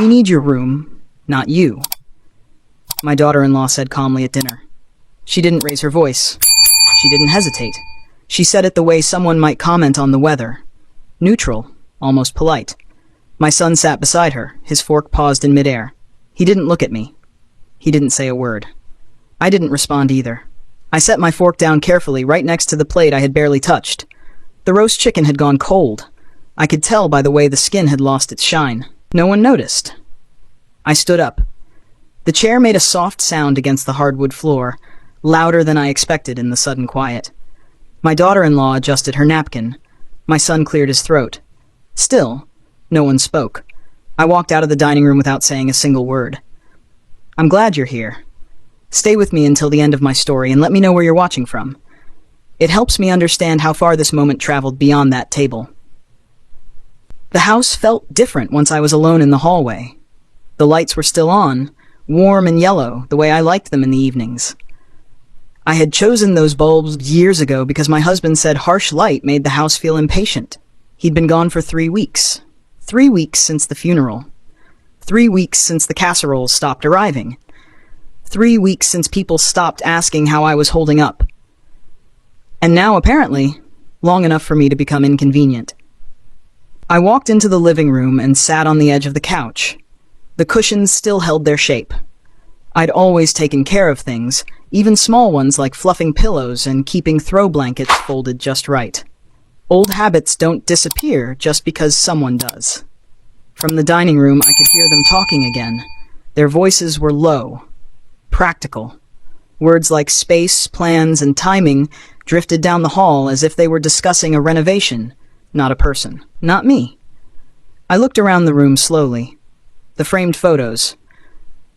We need your room, not you," my daughter-in-law said calmly at dinner. She didn't raise her voice. She didn't hesitate. She said it the way someone might comment on the weather. Neutral, almost polite. My son sat beside her, his fork paused in midair. He didn't look at me. He didn't say a word. I didn't respond either. I set my fork down carefully, right next to the plate I had barely touched. The roast chicken had gone cold. I could tell by the way the skin had lost its shine. No one noticed. I stood up. The chair made a soft sound against the hardwood floor, louder than I expected in the sudden quiet. My daughter-in-law adjusted her napkin. My son cleared his throat. Still, no one spoke. I walked out of the dining room without saying a single word. "I'm glad you're here. Stay with me until the end of my story and let me know where you're watching from. It helps me understand how far this moment traveled beyond that table." The house felt different once I was alone in the hallway. The lights were still on, warm and yellow, the way I liked them in the evenings. I had chosen those bulbs years ago because my husband said harsh light made the house feel impatient. He'd been gone for 3 weeks. 3 weeks since the funeral. 3 weeks since the casseroles stopped arriving. 3 weeks since people stopped asking how I was holding up. And now, apparently, long enough for me to become inconvenient. I walked into the living room and sat on the edge of the couch. The cushions still held their shape. I'd always taken care of things, even small ones like fluffing pillows and keeping throw blankets folded just right. Old habits don't disappear just because someone does. From the dining room, I could hear them talking again. Their voices were low, practical. Words like space, plans, and timing drifted down the hall as if they were discussing a renovation, not a person, not me. I looked around the room slowly. The framed photos.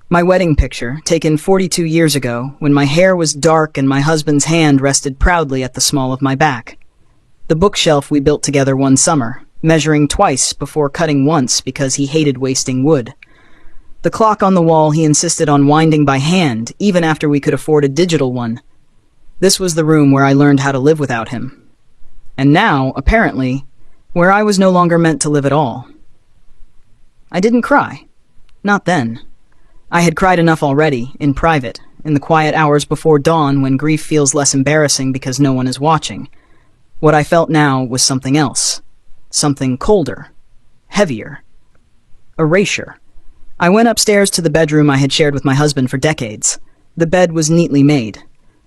My wedding picture, taken 42 years ago, when my hair was dark and my husband's hand rested proudly at the small of my back. The bookshelf we built together one summer, measuring twice before cutting once because he hated wasting wood. The clock on the wall he insisted on winding by hand, even after we could afford a digital one. This was the room where I learned how to live without him. And now, apparently, where I was no longer meant to live at all. I didn't cry. Not then. I had cried enough already, in private, in the quiet hours before dawn when grief feels less embarrassing because no one is watching. What I felt now was something else. Something colder. Heavier. Erasure. I went upstairs to the bedroom I had shared with my husband for decades. The bed was neatly made.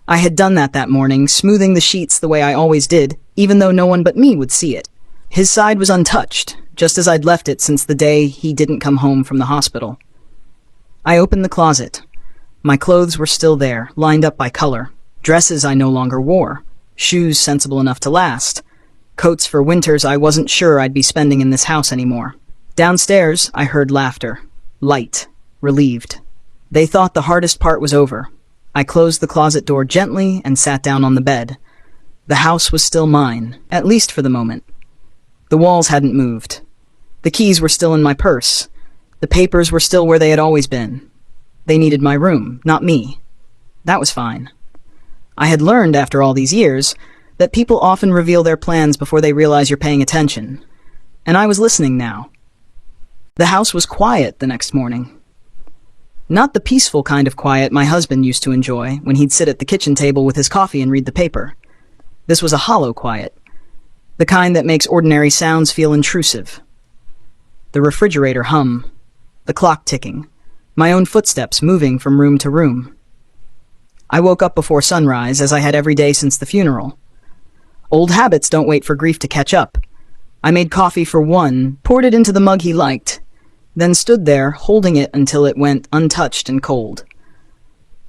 I had done that morning, smoothing the sheets the way I always did, even though no one but me would see it. His side was untouched, just as I'd left it since the day he didn't come home from the hospital. I opened the closet. My clothes were still there, lined up by color. Dresses I no longer wore. Shoes sensible enough to last. Coats for winters I wasn't sure I'd be spending in this house anymore. Downstairs, I heard laughter. Light. Relieved. They thought the hardest part was over. I closed the closet door gently and sat down on the bed. The house was still mine, at least for the moment. The walls hadn't moved. The keys were still in my purse. The papers were still where they had always been. They needed my room, not me. That was fine. I had learned, after all these years, that people often reveal their plans before they realize you're paying attention. And I was listening now. The house was quiet the next morning. Not the peaceful kind of quiet my husband used to enjoy when he'd sit at the kitchen table with his coffee and read the paper. This was a hollow quiet. The kind that makes ordinary sounds feel intrusive. The refrigerator hum. The clock ticking, my own footsteps moving from room to room. I woke up before sunrise, as I had every day since the funeral. Old habits don't wait for grief to catch up. I made coffee for one, poured it into the mug he liked, then stood there, holding it until it went untouched and cold.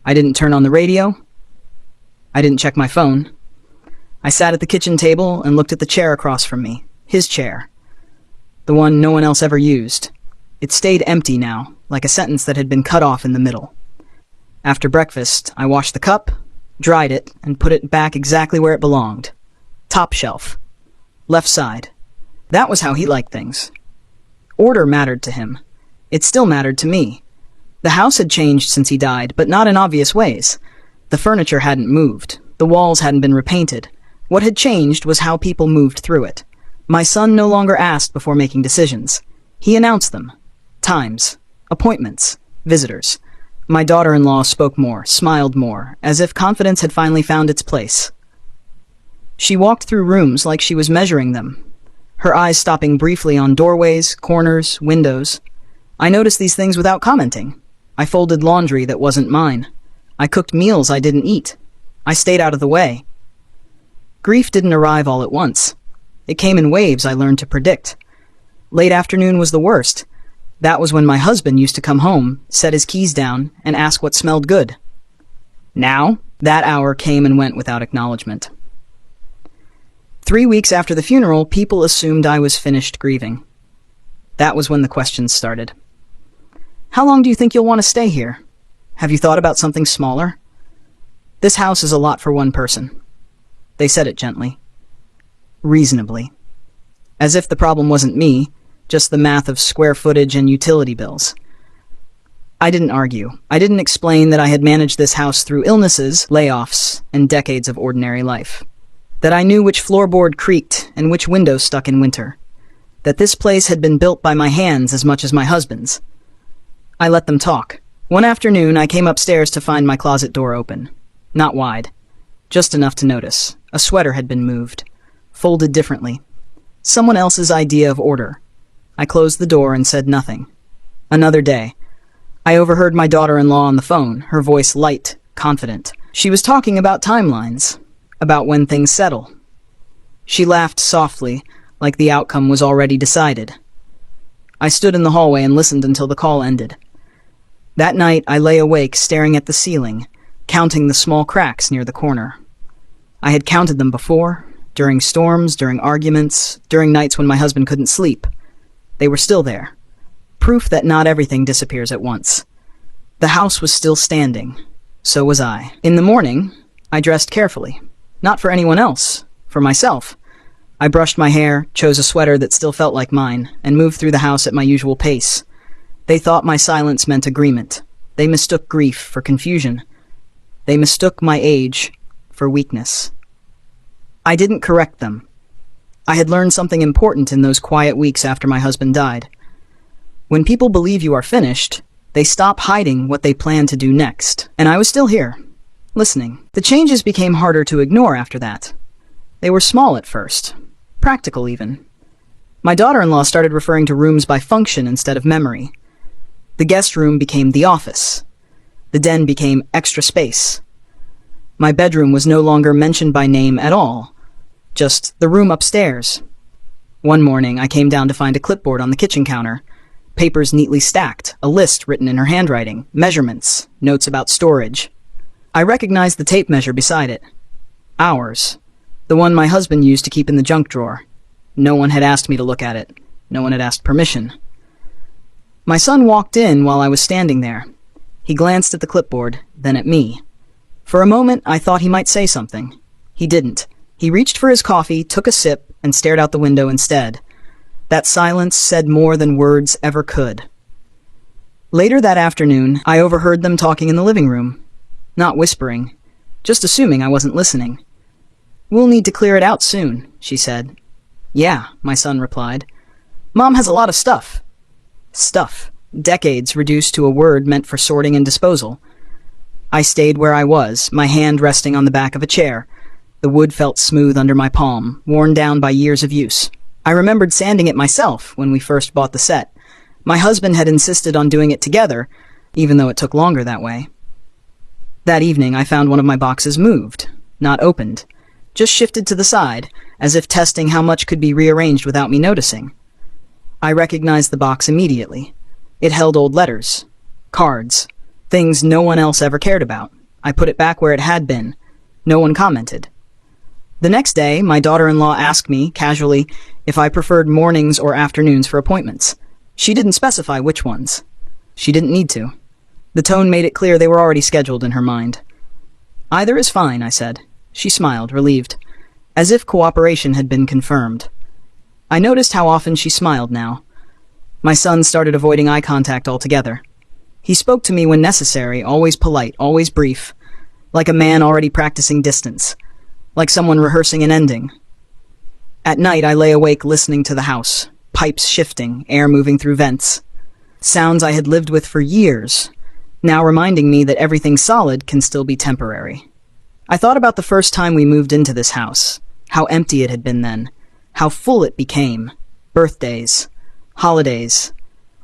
I didn't turn on the radio. I didn't check my phone. I sat at the kitchen table and looked at the chair across from me, his chair, the one no one else ever used. It stayed empty now, like a sentence that had been cut off in the middle. After breakfast, I washed the cup, dried it, and put it back exactly where it belonged. Top shelf. Left side. That was how he liked things. Order mattered to him. It still mattered to me. The house had changed since he died, but not in obvious ways. The furniture hadn't moved. The walls hadn't been repainted. What had changed was how people moved through it. My son no longer asked before making decisions. He announced them. Times, appointments, visitors. My daughter-in-law spoke more, smiled more, as if confidence had finally found its place. She walked through rooms like she was measuring them, her eyes stopping briefly on doorways, corners, windows. I noticed these things without commenting. I folded laundry that wasn't mine. I cooked meals I didn't eat. I stayed out of the way. Grief didn't arrive all at once. It came in waves I learned to predict. Late afternoon was the worst. That was when my husband used to come home, set his keys down, and ask what smelled good. Now, that hour came and went without acknowledgement. 3 weeks after the funeral, people assumed I was finished grieving. That was when the questions started. How long do you think you'll want to stay here? Have you thought about something smaller? This house is a lot for one person. They said it gently. Reasonably. As if the problem wasn't me, just the math of square footage and utility bills. I didn't argue. I didn't explain that I had managed this house through illnesses, layoffs, and decades of ordinary life. That I knew which floorboard creaked and which window stuck in winter. That this place had been built by my hands as much as my husband's. I let them talk. One afternoon, I came upstairs to find my closet door open. Not wide. Just enough to notice. A sweater had been moved. Folded differently. Someone else's idea of order. I closed the door and said nothing. Another day. I overheard my daughter-in-law on the phone, her voice light, confident. She was talking about timelines, about when things settle. She laughed softly, like the outcome was already decided. I stood in the hallway and listened until the call ended. That night, I lay awake staring at the ceiling, counting the small cracks near the corner. I had counted them before, during storms, during arguments, during nights when my husband couldn't sleep. They were still there. Proof that not everything disappears at once. The house was still standing. So was I. In the morning, I dressed carefully. Not for anyone else. For myself. I brushed my hair, chose a sweater that still felt like mine, and moved through the house at my usual pace. They thought my silence meant agreement. They mistook grief for confusion. They mistook my age for weakness. I didn't correct them. I had learned something important in those quiet weeks after my husband died. When people believe you are finished, they stop hiding what they plan to do next. And I was still here, listening. The changes became harder to ignore after that. They were small at first, practical even. My daughter-in-law started referring to rooms by function instead of memory. The guest room became the office. The den became extra space. My bedroom was no longer mentioned by name at all. Just the room upstairs. One morning, I came down to find a clipboard on the kitchen counter. Papers neatly stacked, a list written in her handwriting, measurements, notes about storage. I recognized the tape measure beside it. Ours. The one my husband used to keep in the junk drawer. No one had asked me to look at it. No one had asked permission. My son walked in while I was standing there. He glanced at the clipboard, then at me. For a moment, I thought he might say something. He didn't. He reached for his coffee, took a sip, and stared out the window instead. That silence said more than words ever could. Later that afternoon, I overheard them talking in the living room. Not whispering, just assuming I wasn't listening. "We'll need to clear it out soon," she said. "Yeah," my son replied. "Mom has a lot of stuff." Stuff. Decades reduced to a word meant for sorting and disposal. I stayed where I was, my hand resting on the back of a chair. The wood felt smooth under my palm, worn down by years of use. I remembered sanding it myself when we first bought the set. My husband had insisted on doing it together, even though it took longer that way. That evening, I found one of my boxes moved, not opened, just shifted to the side, as if testing how much could be rearranged without me noticing. I recognized the box immediately. It held old letters, cards, things no one else ever cared about. I put it back where it had been. No one commented. The next day, my daughter-in-law asked me, casually, if I preferred mornings or afternoons for appointments. She didn't specify which ones. She didn't need to. The tone made it clear they were already scheduled in her mind. "Either is fine," I said. She smiled, relieved, as if cooperation had been confirmed. I noticed how often she smiled now. My son started avoiding eye contact altogether. He spoke to me when necessary, always polite, always brief, like a man already practicing distance, like someone rehearsing an ending. At night, I lay awake listening to the house, pipes shifting, air moving through vents. sounds I had lived with for years, now reminding me that everything solid can still be temporary. I thought about the first time we moved into this house, how empty it had been then, how full it became. Birthdays, holidays,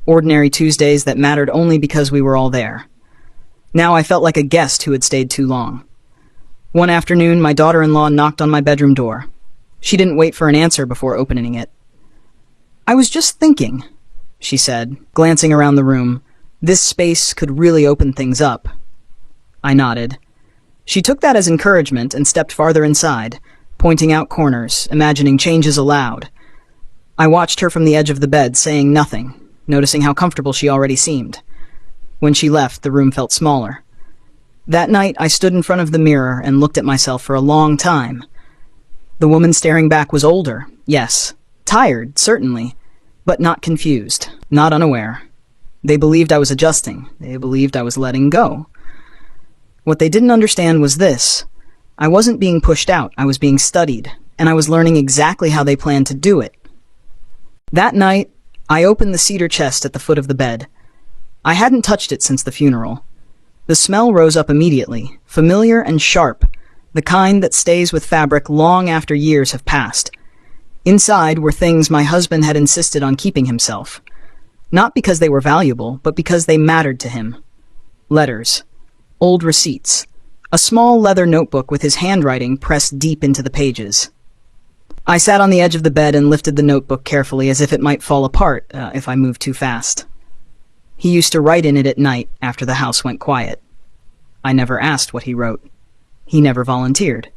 ordinary Tuesdays that mattered only because we were all there. Now I felt like a guest who had stayed too long. One afternoon, my daughter-in-law knocked on my bedroom door. She didn't wait for an answer before opening it. "I was just thinking," she said, glancing around the room. "This space could really open things up." I nodded. She took that as encouragement and stepped farther inside, pointing out corners, imagining changes aloud. I watched her from the edge of the bed, saying nothing, noticing how comfortable she already seemed. When she left, the room felt smaller. That night, I stood in front of the mirror and looked at myself for a long time. The woman staring back was older, yes. Tired, certainly, but not confused, not unaware. They believed I was adjusting. They believed I was letting go. What they didn't understand was this. I wasn't being pushed out, I was being studied, and I was learning exactly how they planned to do it. That night, I opened the cedar chest at the foot of the bed. I hadn't touched it since the funeral. The smell rose up immediately, familiar and sharp, the kind that stays with fabric long after years have passed. Inside were things my husband had insisted on keeping himself. Not because they were valuable, but because they mattered to him. Letters, old receipts, a small leather notebook with his handwriting pressed deep into the pages. I sat on the edge of the bed and lifted the notebook carefully as if it might fall apart if I moved too fast. He used to write in it at night after the house went quiet. I never asked what he wrote. He never volunteered.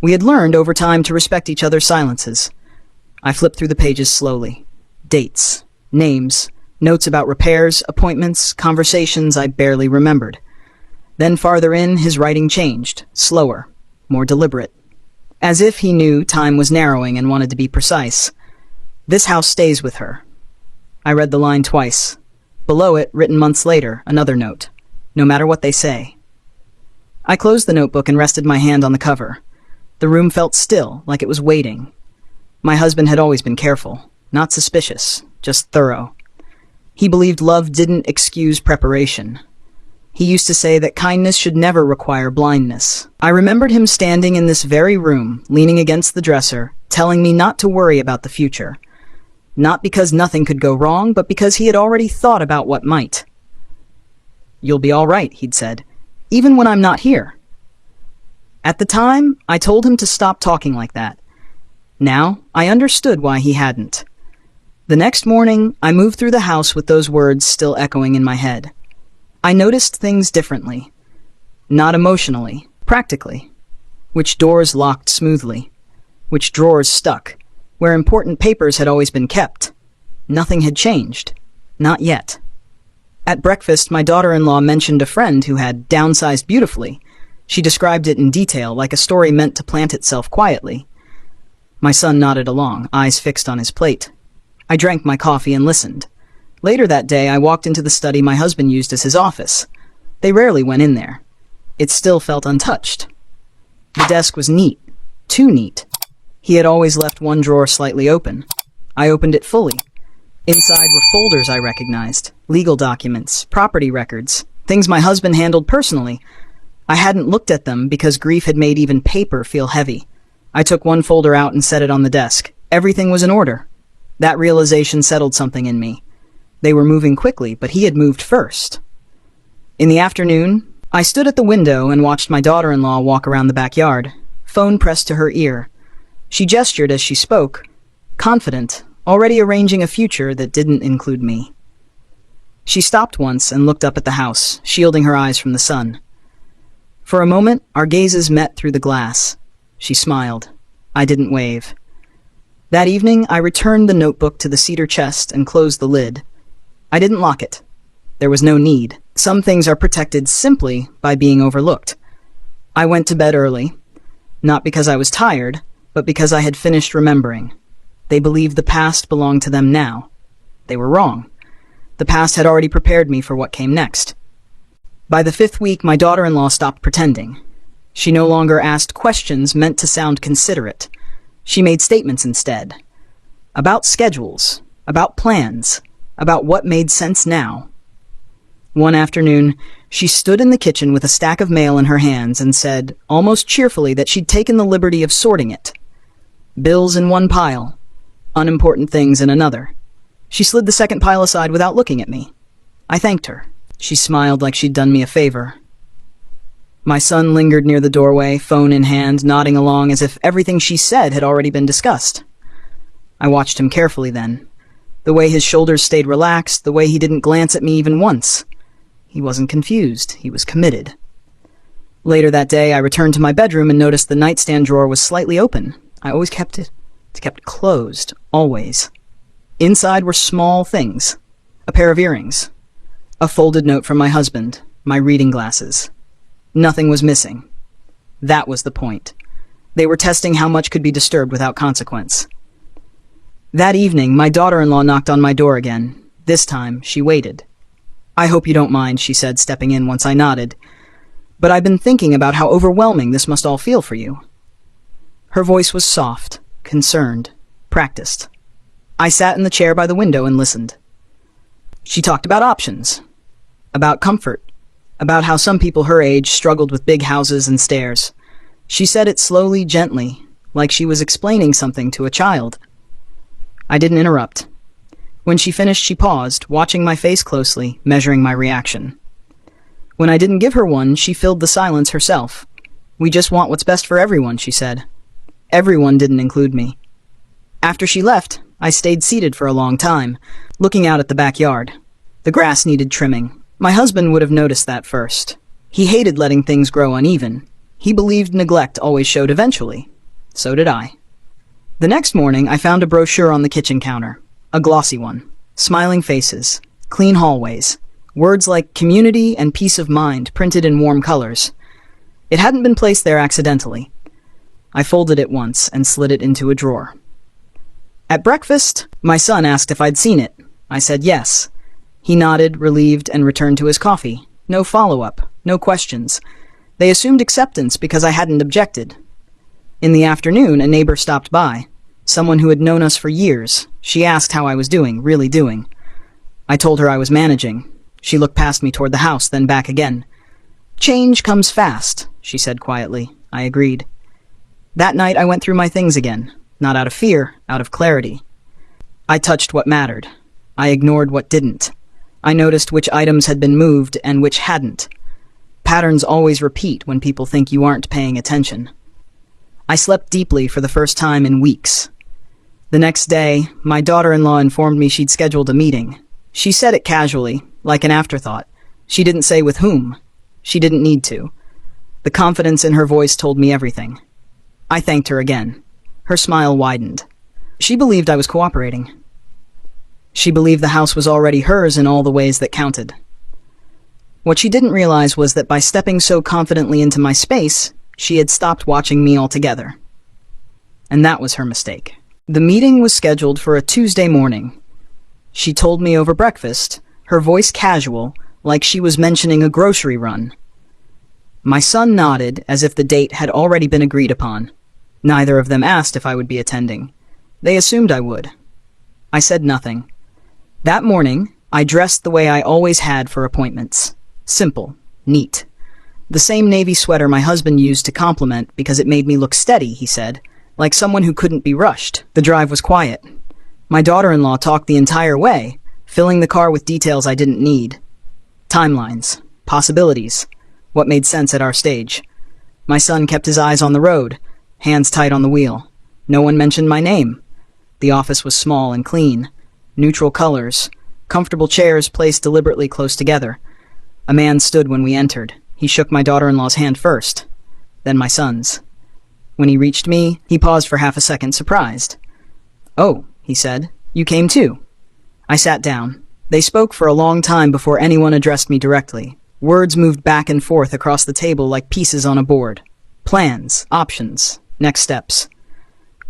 We had learned over time to respect each other's silences. I flipped through the pages slowly. Dates, names, notes about repairs, appointments, conversations I barely remembered. Then farther in, his writing changed, slower, more deliberate. As if he knew time was narrowing and wanted to be precise. "This house stays with her." I read the line twice. Below it, written months later, another note. "No matter what they say." I closed the notebook and rested my hand on the cover. The room felt still, like it was waiting. My husband had always been careful, not suspicious, just thorough. He believed love didn't excuse preparation. He used to say that kindness should never require blindness. I remembered him standing in this very room, leaning against the dresser, telling me not to worry about the future. Not because nothing could go wrong, but because he had already thought about what might. "You'll be all right," he'd said, "even when I'm not here." At the time, I told him to stop talking like that. Now, I understood why he hadn't. The next morning, I moved through the house with those words still echoing in my head. I noticed things differently. Not emotionally, practically. Which doors locked smoothly. Which drawers stuck, where important papers had always been kept. Nothing had changed. Not yet. At breakfast, my daughter-in-law mentioned a friend who had downsized beautifully. She described it in detail, like a story meant to plant itself quietly. My son nodded along, eyes fixed on his plate. I drank my coffee and listened. Later that day, I walked into the study my husband used as his office. They rarely went in there. It still felt untouched. The desk was neat. Too neat. He had always left one drawer slightly open. I opened it fully. Inside were folders I recognized, legal documents, property records, things my husband handled personally. I hadn't looked at them because grief had made even paper feel heavy. I took one folder out and set it on the desk. Everything was in order. That realization settled something in me. They were moving quickly, but he had moved first. In the afternoon, I stood at the window and watched my daughter-in-law walk around the backyard, phone pressed to her ear. She gestured as she spoke, confident, already arranging a future that didn't include me. She stopped once and looked up at the house, shielding her eyes from the sun. For a moment, our gazes met through the glass. She smiled. I didn't wave. That evening, I returned the notebook to the cedar chest and closed the lid. I didn't lock it. There was no need. Some things are protected simply by being overlooked. I went to bed early, not because I was tired, but because I had finished remembering. They believed the past belonged to them now. They were wrong. The past had already prepared me for what came next. By the 5th week, my daughter-in-law stopped pretending. She no longer asked questions meant to sound considerate. She made statements instead. About schedules, about plans, about what made sense now. One afternoon, she stood in the kitchen with a stack of mail in her hands and said, almost cheerfully, that she'd taken the liberty of sorting it. Bills in one pile, unimportant things in another. She slid the second pile aside without looking at me. I thanked her. She smiled like she'd done me a favor. My son lingered near the doorway, phone in hand, nodding along as if everything she said had already been discussed. I watched him carefully then. The way his shoulders stayed relaxed, the way he didn't glance at me even once. He wasn't confused. He was committed. Later that day, I returned to my bedroom and noticed the nightstand drawer was slightly open. I always kept it. It's kept closed, always. Inside were small things. A pair of earrings. A folded note from my husband. My reading glasses. Nothing was missing. That was the point. They were testing how much could be disturbed without consequence. That evening, my daughter-in-law knocked on my door again. This time, she waited. "I hope you don't mind," she said, stepping in once I nodded. "But I've been thinking about how overwhelming this must all feel for you." Her voice was soft, concerned, practiced. I sat in the chair by the window and listened. She talked about options, about comfort, about how some people her age struggled with big houses and stairs. She said it slowly, gently, like she was explaining something to a child. I didn't interrupt. When she finished, she paused, watching my face closely, measuring my reaction. When I didn't give her one, she filled the silence herself. "We just want what's best for everyone," she said. Everyone didn't include me. After she left, I stayed seated for a long time, looking out at the backyard. The grass needed trimming. My husband would have noticed that first. He hated letting things grow uneven. He believed neglect always showed eventually. So did I. The next morning, I found a brochure on the kitchen counter. A glossy one. Smiling faces. Clean hallways. Words like community and peace of mind printed in warm colors. It hadn't been placed there accidentally. I folded it once and slid it into a drawer. At breakfast, my son asked if I'd seen it. I said yes. He nodded, relieved, and returned to his coffee. No follow-up. No questions. They assumed acceptance because I hadn't objected. In the afternoon, a neighbor stopped by. Someone who had known us for years. She asked how I was doing, really doing. I told her I was managing. She looked past me toward the house, then back again. "Change comes fast," she said quietly. I agreed. That night, I went through my things again. Not out of fear, out of clarity. I touched what mattered. I ignored what didn't. I noticed which items had been moved and which hadn't. Patterns always repeat when people think you aren't paying attention. I slept deeply for the first time in weeks. The next day, my daughter-in-law informed me she'd scheduled a meeting. She said it casually, like an afterthought. She didn't say with whom. She didn't need to. The confidence in her voice told me everything. I thanked her again. Her smile widened. She believed I was cooperating. She believed the house was already hers in all the ways that counted. What she didn't realize was that by stepping so confidently into my space, she had stopped watching me altogether. And that was her mistake. The meeting was scheduled for a Tuesday morning. She told me over breakfast, her voice casual, like she was mentioning a grocery run. My son nodded as if the date had already been agreed upon. Neither of them asked if I would be attending. They assumed I would. I said nothing. That morning, I dressed the way I always had for appointments. Simple, neat. The same navy sweater my husband used to compliment because it made me look steady, he said, like someone who couldn't be rushed. The drive was quiet. My daughter-in-law talked the entire way, filling the car with details I didn't need. Timelines, possibilities, what made sense at our stage. My son kept his eyes on the road, hands tight on the wheel. No one mentioned my name. The office was small and clean. Neutral colors, comfortable chairs placed deliberately close together. A man stood when we entered. He shook my daughter-in-law's hand first, then my son's. When he reached me, he paused for half a second, surprised. "Oh," he said, "you came too." I sat down. They spoke for a long time before anyone addressed me directly. Words moved back and forth across the table like pieces on a board. Plans, options, next steps.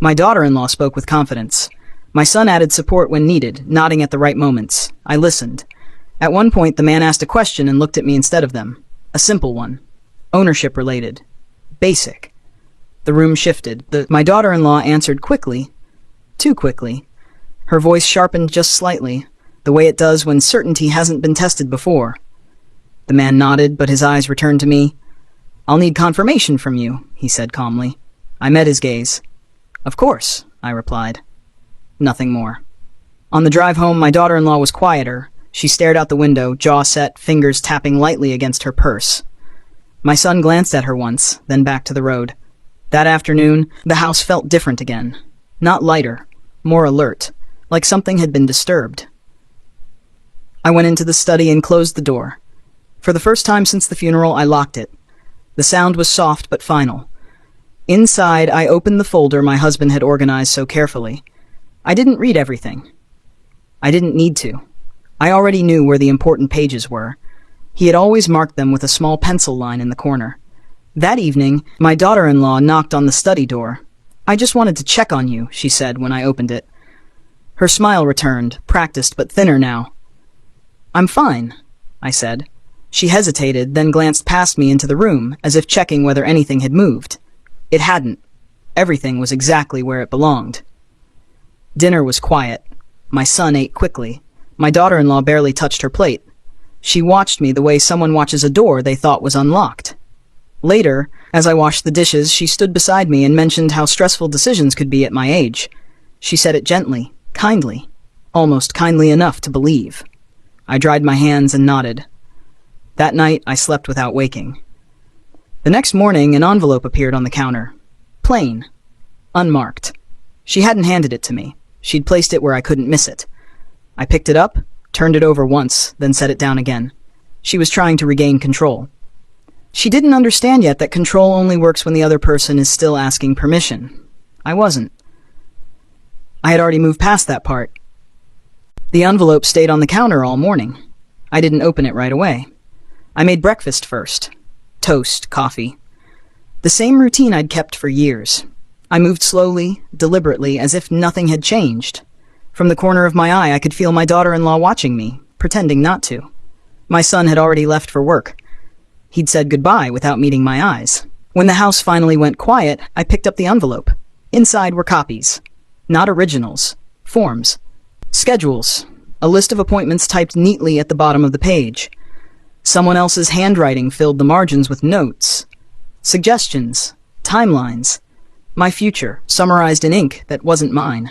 My daughter-in-law spoke with confidence. My son added support when needed, nodding at the right moments. I listened. At one point, the man asked a question and looked at me instead of them. A simple one. Ownership-related. Basic. The room shifted. My daughter-in-law answered quickly. Too quickly. Her voice sharpened just slightly. the way it does when certainty hasn't been tested before. The man nodded, but his eyes returned to me. "I'll need confirmation from you," he said calmly. I met his gaze. "Of course," I replied. Nothing more. On the drive home, my daughter-in-law was quieter. She stared out the window, jaw set, fingers tapping lightly against her purse. My son glanced at her once, then back to the road. That afternoon, the house felt different again. Not lighter, more alert, like something had been disturbed. I went into the study and closed the door. For the first time since the funeral, I locked it. The sound was soft but final. Inside, I opened the folder my husband had organized so carefully. I didn't read everything. I didn't need to. I already knew where the important pages were. He had always marked them with a small pencil line in the corner. That evening, my daughter-in-law knocked on the study door. "I just wanted to check on you," she said when I opened it. Her smile returned, practiced but thinner now. "I'm fine," I said. She hesitated, then glanced past me into the room, as if checking whether anything had moved. It hadn't. Everything was exactly where it belonged. Dinner was quiet. My son ate quickly. My daughter-in-law barely touched her plate. She watched me the way someone watches a door they thought was unlocked. Later, as I washed the dishes, she stood beside me and mentioned how stressful decisions could be at my age. She said it gently, kindly, almost kindly enough to believe. I dried my hands and nodded. That night, I slept without waking. The next morning, an envelope appeared on the counter. Plain. Unmarked. She hadn't handed it to me. She'd placed it where I couldn't miss it. I picked it up, turned it over once, then set it down again. She was trying to regain control. She didn't understand yet that control only works when the other person is still asking permission. I wasn't. I had already moved past that part. The envelope stayed on the counter all morning. I didn't open it right away. I made breakfast first. Toast, coffee. The same routine I'd kept for years. I moved slowly, deliberately, as if nothing had changed. From the corner of my eye, I could feel my daughter-in-law watching me, pretending not to. My son had already left for work. He'd said goodbye without meeting my eyes. When the house finally went quiet, I picked up the envelope. Inside were copies. Not originals. Forms. Schedules. A list of appointments typed neatly at the bottom of the page. Someone else's handwriting filled the margins with notes. Suggestions. Timelines. My future, summarized in ink that wasn't mine.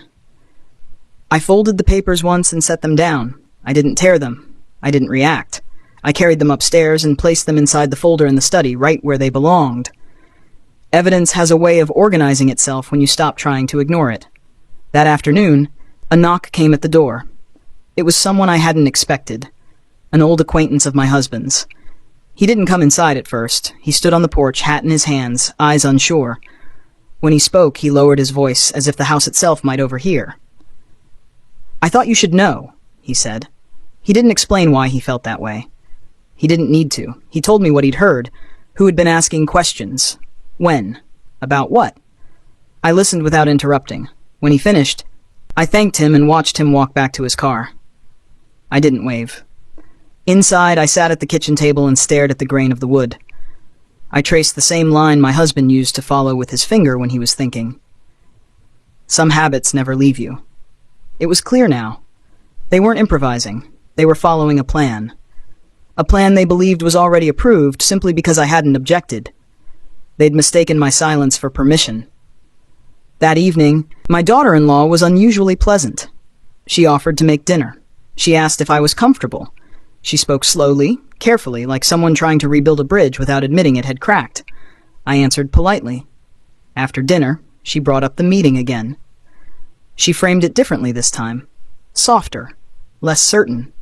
I folded the papers once and set them down. I didn't tear them. I didn't react. I carried them upstairs and placed them inside the folder in the study, right where they belonged. Evidence has a way of organizing itself when you stop trying to ignore it. That afternoon, a knock came at the door. It was someone I hadn't expected. An old acquaintance of my husband's. He didn't come inside at first. He stood on the porch, hat in his hands, eyes unsure. When he spoke, he lowered his voice, as if the house itself might overhear. "I thought you should know," he said. He didn't explain why he felt that way. He didn't need to. He told me what he'd heard, who had been asking questions. When? About what? I listened without interrupting. When he finished, I thanked him and watched him walk back to his car. I didn't wave. Inside, I sat at the kitchen table and stared at the grain of the wood. I traced the same line my husband used to follow with his finger when he was thinking. Some habits never leave you. It was clear now. They weren't improvising. They were following a plan. A plan they believed was already approved simply because I hadn't objected. They'd mistaken my silence for permission. That evening, my daughter-in-law was unusually pleasant. She offered to make dinner. She asked if I was comfortable. She spoke slowly, carefully, like someone trying to rebuild a bridge without admitting it had cracked. I answered politely. After dinner, she brought up the meeting again. She framed it differently this time. Softer. Less certain.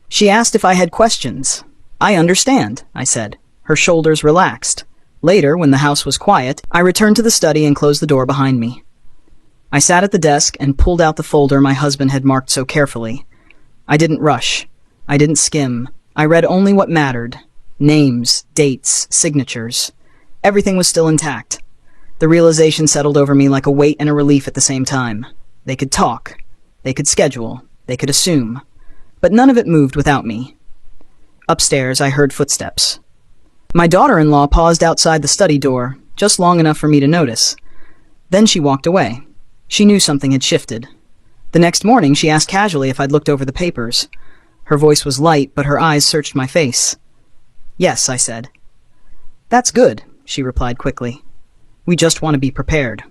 She asked if I had questions. "I understand," I said. Her shoulders relaxed. Later, when the house was quiet, I returned to the study and closed the door behind me. I sat at the desk and pulled out the folder my husband had marked so carefully. I didn't rush. I didn't skim. I read only what mattered. Names, dates, signatures. Everything was still intact. The realization settled over me like a weight and a relief at the same time. They could talk. They could schedule. They could assume. But none of it moved without me. Upstairs, I heard footsteps. My daughter-in-law paused outside the study door, just long enough for me to notice. Then she walked away. She knew something had shifted. The next morning, she asked casually if I'd looked over the papers. Her voice was light, but her eyes searched my face. "Yes," I said. "That's good," she replied quickly. "We just want to be prepared."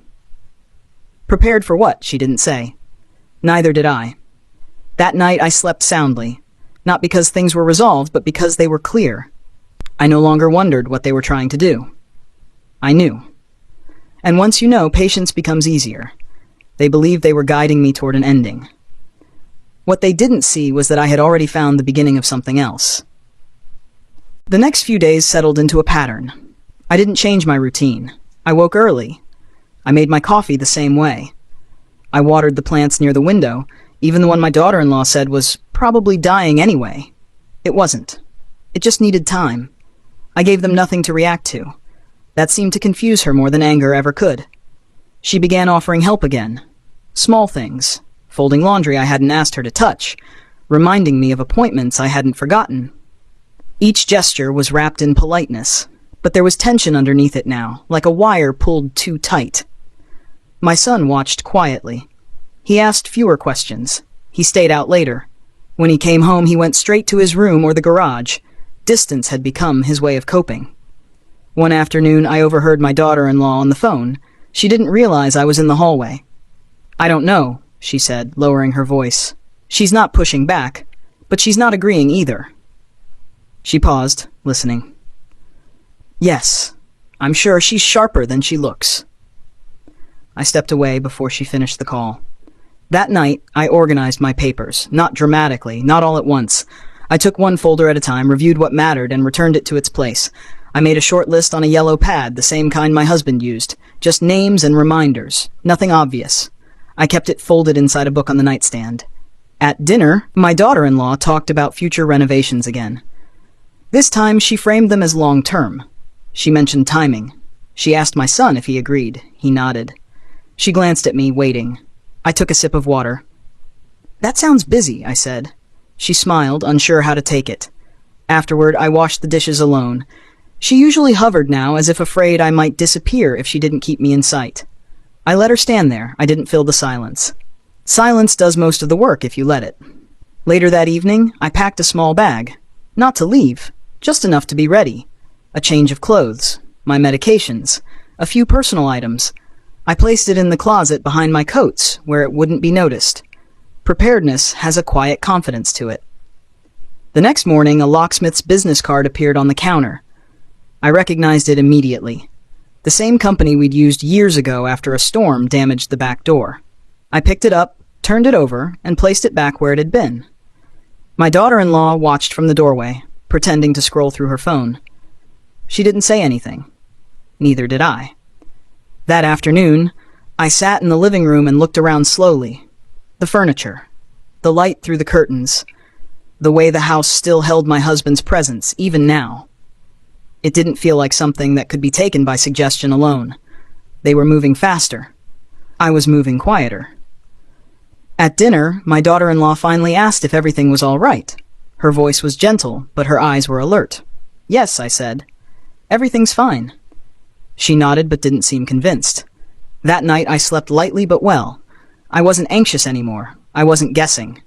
Prepared for what? She didn't say. Neither did I. That night I slept soundly, not because things were resolved, but because they were clear. I no longer wondered what they were trying to do. I knew. And once you know, patience becomes easier. They believed they were guiding me toward an ending. What they didn't see was that I had already found the beginning of something else. The next few days settled into a pattern. I didn't change my routine. I woke early. I made my coffee the same way. I watered the plants near the window, even the one my daughter-in-law said was probably dying anyway. It wasn't. It just needed time. I gave them nothing to react to. That seemed to confuse her more than anger ever could. She began offering help again. Small things. Folding laundry I hadn't asked her to touch. Reminding me of appointments I hadn't forgotten. Each gesture was wrapped in politeness, but there was tension underneath it now, like a wire pulled too tight. My son watched quietly. He asked fewer questions. He stayed out later. When he came home, he went straight to his room or the garage. Distance had become his way of coping. One afternoon, I overheard my daughter-in-law on the phone. She didn't realize I was in the hallway. "I don't know," she said, lowering her voice. "She's not pushing back, but she's not agreeing either." She paused, listening. "Yes, I'm sure she's sharper than she looks." I stepped away before she finished the call. That night, I organized my papers, not dramatically, not all at once. I took one folder at a time, reviewed what mattered, and returned it to its place. I made a short list on a yellow pad, the same kind my husband used. Just names and reminders, nothing obvious. I kept it folded inside a book on the nightstand. At dinner, my daughter-in-law talked about future renovations again. This time, she framed them as long-term. She mentioned timing. She asked my son if he agreed. He nodded. She glanced at me, waiting. I took a sip of water. "That sounds busy," I said. She smiled, unsure how to take it. Afterward, I washed the dishes alone. She usually hovered now, as if afraid I might disappear if she didn't keep me in sight. I let her stand there. I didn't fill the silence. Silence does most of the work if you let it. Later that evening, I packed a small bag. Not to leave, just enough to be ready. A change of clothes, my medications, a few personal items. I placed it in the closet behind my coats, where it wouldn't be noticed. Preparedness has a quiet confidence to it. The next morning, a locksmith's business card appeared on the counter. I recognized it immediately. The same company we'd used years ago after a storm damaged the back door. I picked it up, turned it over, and placed it back where it had been. My daughter-in-law watched from the doorway, pretending to scroll through her phone. She didn't say anything. Neither did I. That afternoon, I sat in the living room and looked around slowly. The furniture, the light through the curtains, the way the house still held my husband's presence, even now. It didn't feel like something that could be taken by suggestion alone. They were moving faster. I was moving quieter. At dinner, my daughter-in-law finally asked if everything was all right. Her voice was gentle, but her eyes were alert. "Yes," I said. "Everything's fine." She nodded but didn't seem convinced. That night I slept lightly but well. I wasn't anxious anymore. I wasn't guessing.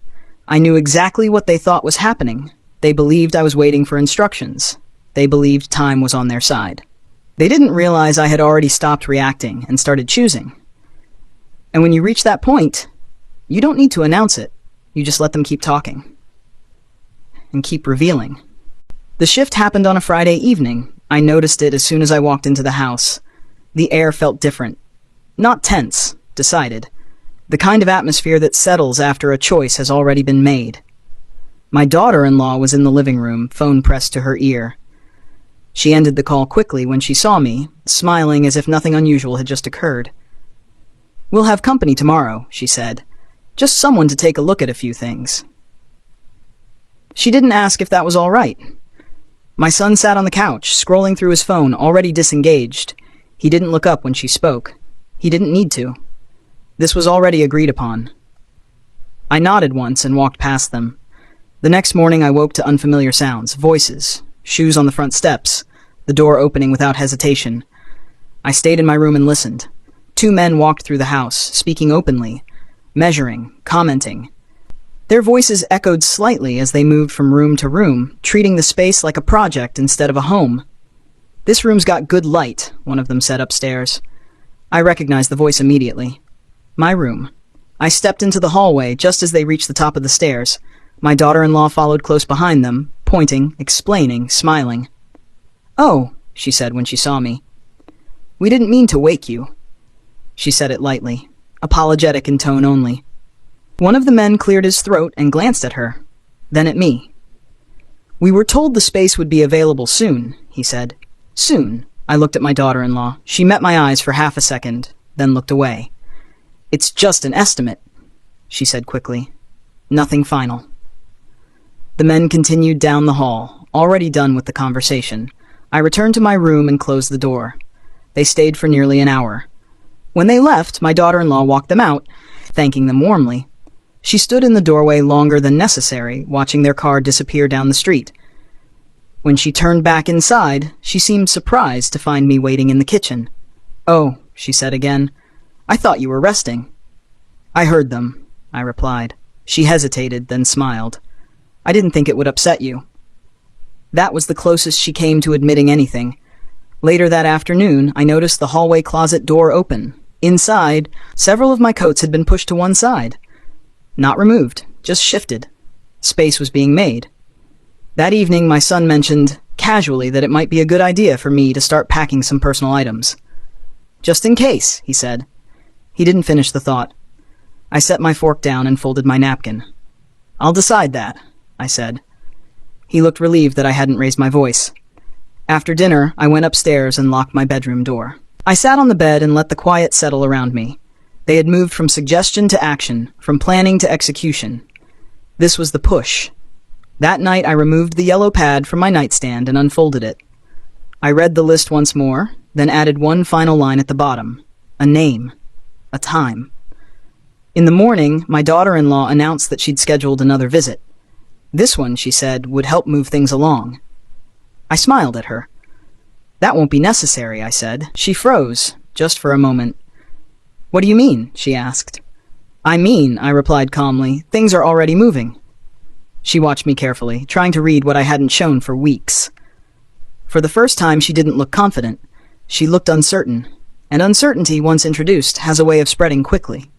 I knew exactly what they thought was happening. They believed I was waiting for instructions. They believed time was on their side. They didn't realize I had already stopped reacting and started choosing. And when you reach that point, you don't need to announce it. You just let them keep talking. And keep revealing. The shift happened on a Friday evening. I noticed it as soon as I walked into the house. The air felt different. Not tense, decided. The kind of atmosphere that settles after a choice has already been made. My daughter-in-law was in the living room, phone pressed to her ear. She ended the call quickly when she saw me, smiling as if nothing unusual had just occurred. "We'll have company tomorrow," she said. "Just someone to take a look at a few things." She didn't ask if that was all right. My son sat on the couch, scrolling through his phone, already disengaged. He didn't look up when she spoke. He didn't need to. This was already agreed upon. I nodded once and walked past them. The next morning I woke to unfamiliar sounds, voices, shoes on the front steps, the door opening without hesitation. I stayed in my room and listened. Two men walked through the house, speaking openly. measuring, commenting. Their voices echoed slightly as they moved from room to room, treating the space like a project instead of a home. "This room's got good light," one of them said upstairs. I recognized the voice immediately. My room. I stepped into the hallway just as they reached the top of the stairs. My daughter-in-law followed close behind them, pointing, explaining, smiling. "Oh," she said when she saw me. "We didn't mean to wake you." She said it lightly, apologetic in tone only. One of the men cleared his throat and glanced at her, then at me. "We were told the space would be available soon," he said. "Soon." I looked at my daughter-in-law. She met my eyes for half a second, then looked away. "It's just an estimate," she said quickly. "Nothing final." The men continued down the hall, already done with the conversation. I returned to my room and closed the door. They stayed for nearly an hour. When they left, my daughter-in-law walked them out, thanking them warmly. She stood in the doorway longer than necessary, watching their car disappear down the street. When she turned back inside, she seemed surprised to find me waiting in the kitchen. "Oh," she said again, "I thought you were resting." "I heard them," I replied. She hesitated, then smiled. "I didn't think it would upset you." That was the closest she came to admitting anything. Later that afternoon, I noticed the hallway closet door open. Inside, several of my coats had been pushed to one side. Not removed, just shifted. Space was being made. That evening, my son mentioned, casually, that it might be a good idea for me to start packing some personal items. "Just in case," he said. He didn't finish the thought. I set my fork down and folded my napkin. "I'll decide that," I said. He looked relieved that I hadn't raised my voice. After dinner, I went upstairs and locked my bedroom door. I sat on the bed and let the quiet settle around me. They had moved from suggestion to action, from planning to execution. This was the push. That night, I removed the yellow pad from my nightstand and unfolded it. I read the list once more, then added one final line at the bottom. A name. A time. In the morning, my daughter-in-law announced that she'd scheduled another visit. This one, she said, would help move things along. I smiled at her. "That won't be necessary," I said. She froze, just for a moment. "What do you mean?" she asked. "I mean," I replied calmly, "things are already moving." She watched me carefully, trying to read what I hadn't shown for weeks. For the first time, she didn't look confident. She looked uncertain, and uncertainty, once introduced, has a way of spreading quickly.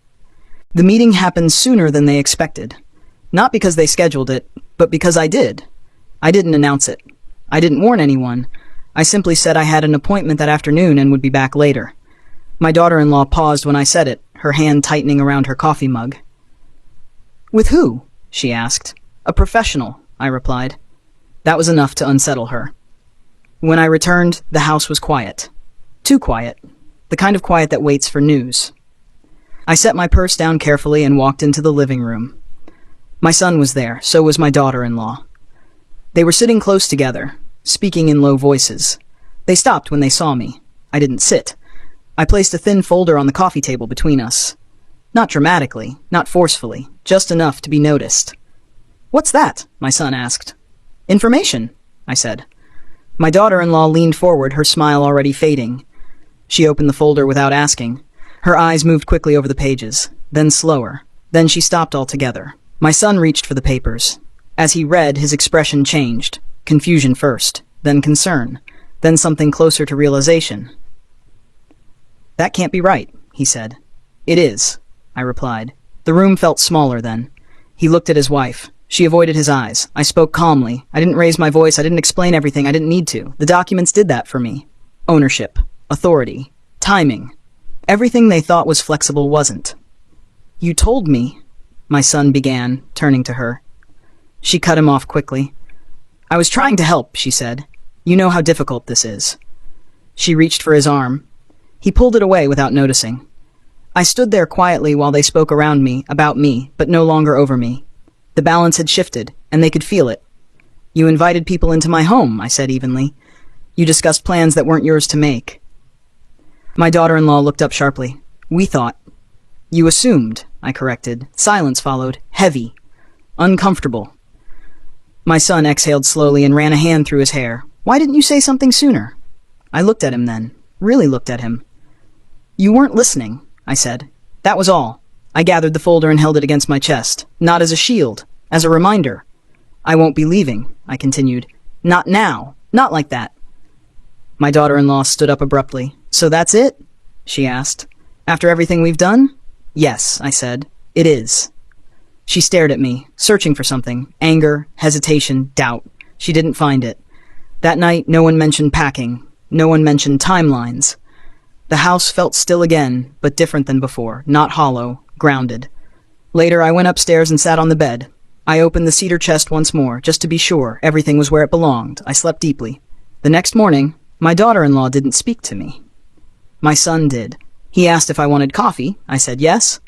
The meeting happened sooner than they expected. Not because they scheduled it, but because I did. I didn't announce it. I didn't warn anyone. I simply said I had an appointment that afternoon and would be back later. My daughter-in-law paused when I said it, her hand tightening around her coffee mug. "With who?" she asked. "A professional," I replied. That was enough to unsettle her. When I returned, the house was quiet. Too quiet. The kind of quiet that waits for news. I set my purse down carefully and walked into the living room. My son was there, so was my daughter-in-law. They were sitting close together, speaking in low voices. They stopped when they saw me. I didn't sit. I placed a thin folder on the coffee table between us. Not dramatically, not forcefully, just enough to be noticed. "What's that?" my son asked. "Information," I said. My daughter-in-law leaned forward, her smile already fading. She opened the folder without asking. Her eyes moved quickly over the pages, then slower. Then she stopped altogether. My son reached for the papers. As he read, his expression changed. Confusion first, then concern, then something closer to realization. "That can't be right," he said. "It is," I replied. The room felt smaller then. He looked at his wife. She avoided his eyes. I spoke calmly. I didn't raise my voice. I didn't explain everything. I didn't need to. The documents did that for me. Ownership, authority, timing. Everything they thought was flexible wasn't. "You told me," my son began, turning to her. She cut him off quickly. "I was trying to help," she said. "You know how difficult this is." She reached for his arm. He pulled it away without noticing. I stood there quietly while they spoke around me, about me, but no longer over me. The balance had shifted, and they could feel it. "You invited people into my home," I said evenly. "You discussed plans that weren't yours to make." My daughter-in-law looked up sharply. "We thought." "You assumed," I corrected. Silence followed, heavy, uncomfortable. My son exhaled slowly and ran a hand through his hair. "Why didn't you say something sooner?" I looked at him then, really looked at him. "You weren't listening," I said. "That was all. I gathered the folder and held it against my chest, not as a shield, as a reminder. I won't be leaving, I continued. Not now. Not like that. My daughter-in-law stood up abruptly. So that's it? She asked. After everything we've done? Yes, I said. It is. She stared at me, searching for something. Anger, hesitation, doubt. She didn't find it. That night, no one mentioned packing. No one mentioned timelines. The house felt still again, but different than before. Not hollow, grounded. Later, I went upstairs and sat on the bed. I opened the cedar chest once more, just to be sure everything was where it belonged. I slept deeply. The next morning, my daughter-in-law didn't speak to me. My son did. He asked if I wanted coffee. I said yes.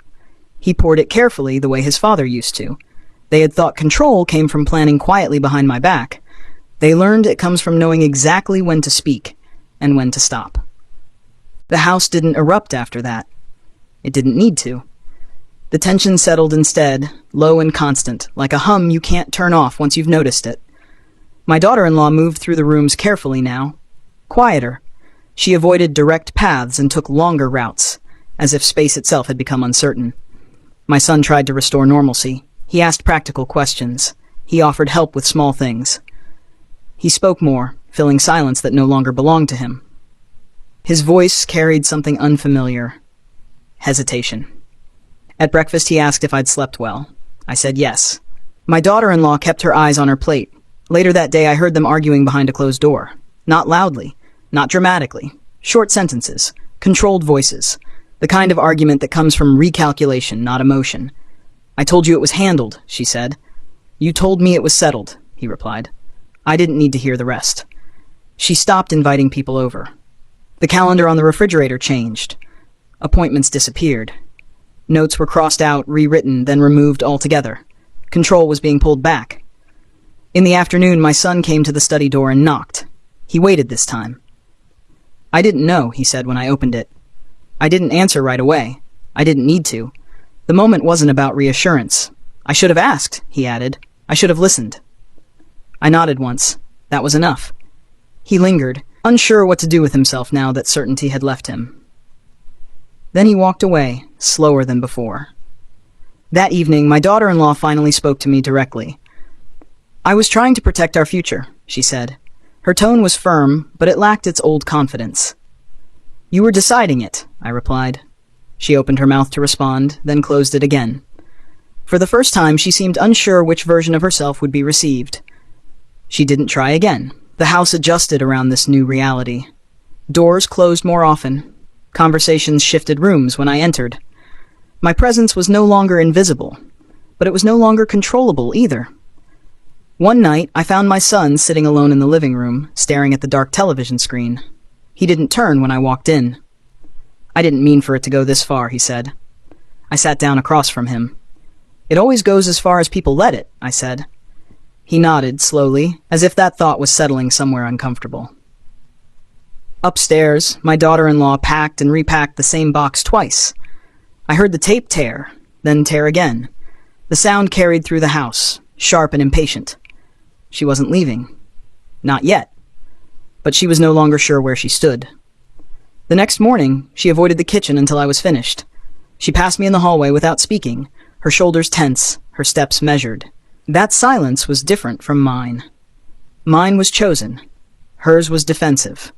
He poured it carefully, the way his father used to. They had thought control came from planning quietly behind my back. They learned it comes from knowing exactly when to speak and when to stop. The house didn't erupt after that. It didn't need to. The tension settled instead, low and constant, like a hum you can't turn off once you've noticed it. My daughter-in-law moved through the rooms carefully now. Quieter. She avoided direct paths and took longer routes, as if space itself had become uncertain. My son tried to restore normalcy. He asked practical questions. He offered help with small things. He spoke more, filling silence that no longer belonged to him. His voice carried something unfamiliar. Hesitation. At breakfast, he asked if I'd slept well. I said yes. My daughter-in-law kept her eyes on her plate. Later that day, I heard them arguing behind a closed door. Not loudly, not dramatically. Short sentences, controlled voices. The kind of argument that comes from recalculation, not emotion. I told you it was handled, she said. You told me it was settled, he replied. I didn't need to hear the rest. She stopped inviting people over. The calendar on the refrigerator changed. Appointments disappeared. Notes were crossed out, rewritten, then removed altogether. Control was being pulled back. In the afternoon, my son came to the study door and knocked. He waited this time. I didn't know, he said when I opened it. I didn't answer right away. I didn't need to. The moment wasn't about reassurance. I should have asked, he added. I should have listened. I nodded once. That was enough. He lingered, unsure what to do with himself now that certainty had left him. Then he walked away, slower than before. That evening, my daughter-in-law finally spoke to me directly. I was trying to protect our future, she said. Her tone was firm, but it lacked its old confidence. You were deciding it, I replied. She opened her mouth to respond, then closed it again. For the first time, she seemed unsure which version of herself would be received. She didn't try again. The house adjusted around this new reality. Doors closed more often. Conversations shifted rooms when I entered. My presence was no longer invisible, but it was no longer controllable either. One night, I found my son sitting alone in the living room, staring at the dark television screen. He didn't turn when I walked in. I didn't mean for it to go this far, he said. I sat down across from him. It always goes as far as people let it, I said. He nodded slowly, as if that thought was settling somewhere uncomfortable. Upstairs, my daughter-in-law packed and repacked the same box twice. I heard the tape tear, then tear again. The sound carried through the house, sharp and impatient. She wasn't leaving. Not yet. But she was no longer sure where she stood. The next morning, she avoided the kitchen until I was finished. She passed me in the hallway without speaking, her shoulders tense, her steps measured. That silence was different from mine. Mine was chosen. Hers was defensive.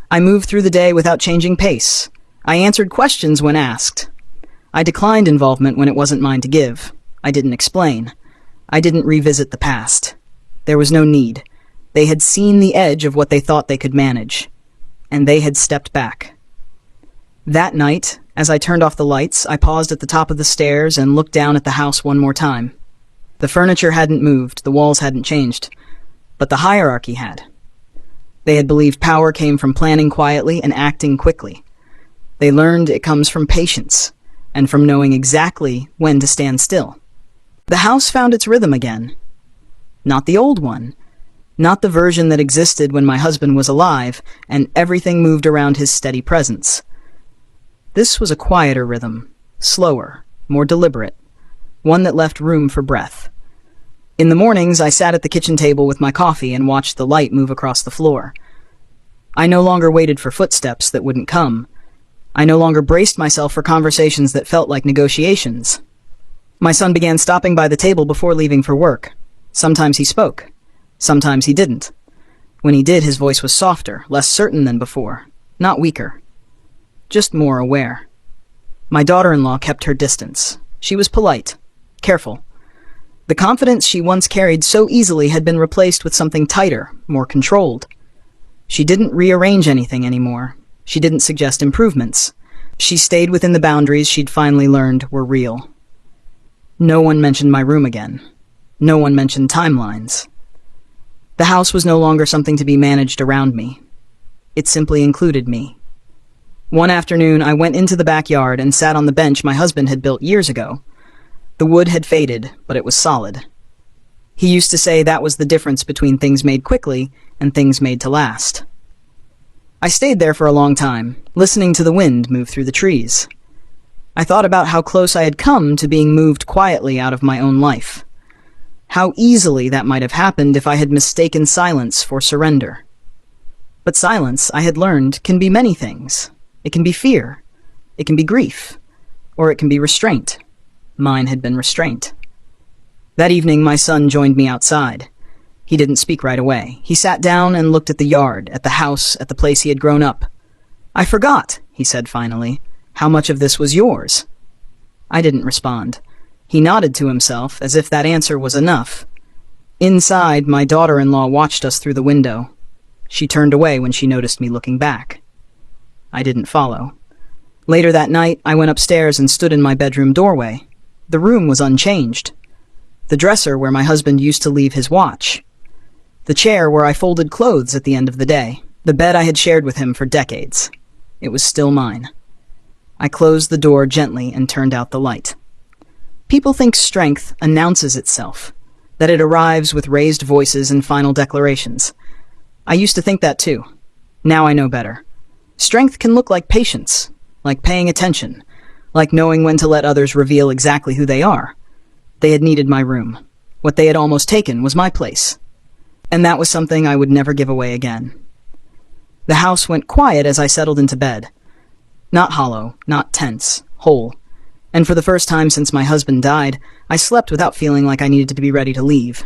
I moved through the day without changing pace. I answered questions when asked. I declined involvement when it wasn't mine to give. I didn't explain. I didn't revisit the past. There was no need. They had seen the edge of what they thought they could manage, and they had stepped back. That night, as I turned off the lights, I paused at the top of the stairs and looked down at the house one more time. The furniture hadn't moved, the walls hadn't changed, but the hierarchy had. They had believed power came from planning quietly and acting quickly. They learned it comes from patience, and from knowing exactly when to stand still. The house found its rhythm again. Not the old one. Not the version that existed when my husband was alive, and everything moved around his steady presence. This was a quieter rhythm, slower, more deliberate, one that left room for breath. In the mornings, I sat at the kitchen table with my coffee and watched the light move across the floor. I no longer waited for footsteps that wouldn't come. I no longer braced myself for conversations that felt like negotiations. My son began stopping by the table before leaving for work. Sometimes he spoke. Sometimes he didn't. When he did, his voice was softer, less certain than before. Not weaker. Just more aware. My daughter-in-law kept her distance. She was polite. Careful. The confidence she once carried so easily had been replaced with something tighter, more controlled. She didn't rearrange anything anymore. She didn't suggest improvements. She stayed within the boundaries she'd finally learned were real. No one mentioned my room again. No one mentioned timelines. The house was no longer something to be managed around me. It simply included me. One afternoon, I went into the backyard and sat on the bench my husband had built years ago. The wood had faded, but it was solid. He used to say that was the difference between things made quickly and things made to last. I stayed there for a long time, listening to the wind move through the trees. I thought about how close I had come to being moved quietly out of my own life. How easily that might have happened if I had mistaken silence for surrender. But silence, I had learned, can be many things. It can be fear. It can be grief. Or it can be restraint. Mine had been restraint. That evening, my son joined me outside. He didn't speak right away. He sat down and looked at the yard, at the house, at the place he had grown up. "I forgot," he said finally, "how much of this was yours?" I didn't respond. He nodded to himself, as if that answer was enough. Inside, my daughter-in-law watched us through the window. She turned away when she noticed me looking back. I didn't follow. Later that night, I went upstairs and stood in my bedroom doorway. The room was unchanged. The dresser where my husband used to leave his watch. The chair where I folded clothes at the end of the day. The bed I had shared with him for decades. It was still mine. I closed the door gently and turned out the light. People think strength announces itself, that it arrives with raised voices and final declarations. I used to think that too. Now I know better. Strength can look like patience, like paying attention, like knowing when to let others reveal exactly who they are. They had needed my room. What they had almost taken was my place. And that was something I would never give away again. The house went quiet as I settled into bed. Not hollow, not tense, whole. And for the first time since my husband died, I slept without feeling like I needed to be ready to leave.